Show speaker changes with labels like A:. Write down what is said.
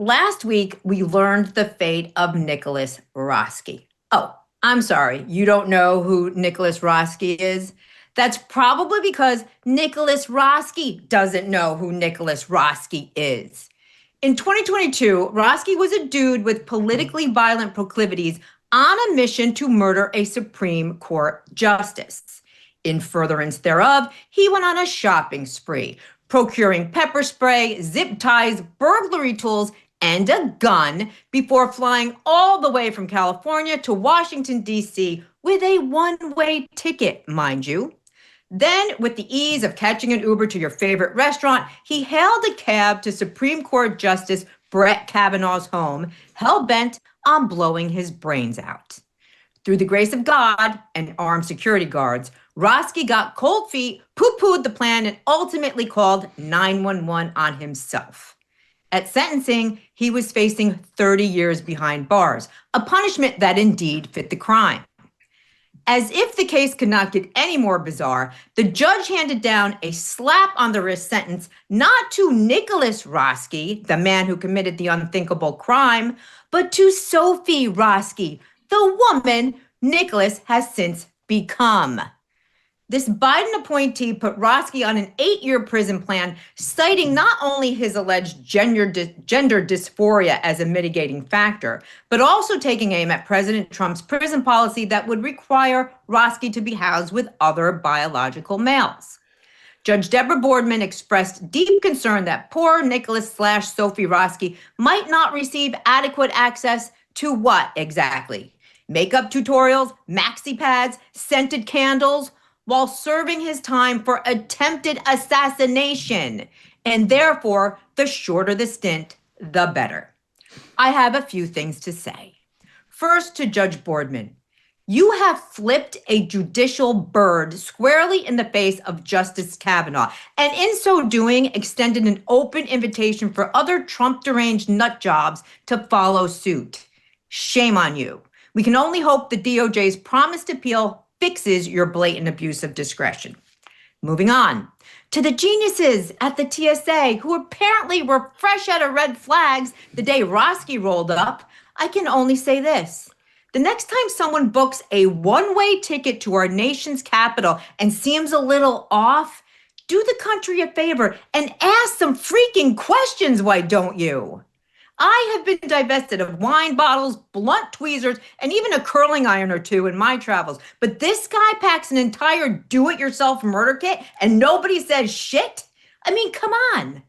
A: Last week, we learned the fate of Nicholas Roski. Oh, I'm sorry, you don't know who Nicholas Roski is? That's probably because Nicholas Roski doesn't know who Nicholas Roski is. In 2022, Roski was a dude with politically violent proclivities on a mission to murder a Supreme Court justice. In furtherance thereof, he went on a shopping spree, procuring pepper spray, zip ties, burglary tools, and a gun before flying all the way from California to Washington, D.C. with a one-way ticket, mind you. Then, with the ease of catching an Uber to your favorite restaurant, he hailed a cab to Supreme Court Justice Brett Kavanaugh's home, hell-bent on blowing his brains out. Through the grace of God and armed security guards, Roski got cold feet, poo-pooed the plan, and ultimately called 911 on himself. At sentencing, he was facing 30 years behind bars, a punishment that indeed fit the crime. As if the case could not get any more bizarre, the judge handed down a slap-on-the-wrist sentence not to Nicholas Roski, the man who committed the unthinkable crime, but to Sophie Roski, the woman Nicholas has since become. This Biden appointee put Roski on an 8-year prison plan, citing not only his alleged gender dysphoria as a mitigating factor, but also taking aim at President Trump's prison policy that would require Roski to be housed with other biological males. Judge Deborah Boardman expressed deep concern that poor Nicholas/Sophie Roski might not receive adequate access to what exactly? Makeup tutorials, maxi pads, scented candles, while serving his time for attempted assassination. And therefore, the shorter the stint, the better. I have a few things to say. First, to Judge Boardman, you have flipped a judicial bird squarely in the face of Justice Kavanaugh, and in so doing, extended an open invitation for other Trump-deranged nut jobs to follow suit. Shame on you. We can only hope the DOJ's promised appeal fixes your blatant abuse of discretion. Moving on. To the geniuses at the TSA who apparently were fresh out of red flags the day Roski rolled up, I can only say this. The next time someone books a one-way ticket to our nation's capital and seems a little off, do the country a favor and ask some freaking questions, why don't you? I have been divested of wine bottles, blunt tweezers, and even a curling iron or two in my travels. But this guy packs an entire do-it-yourself murder kit and nobody says shit? I mean, come on.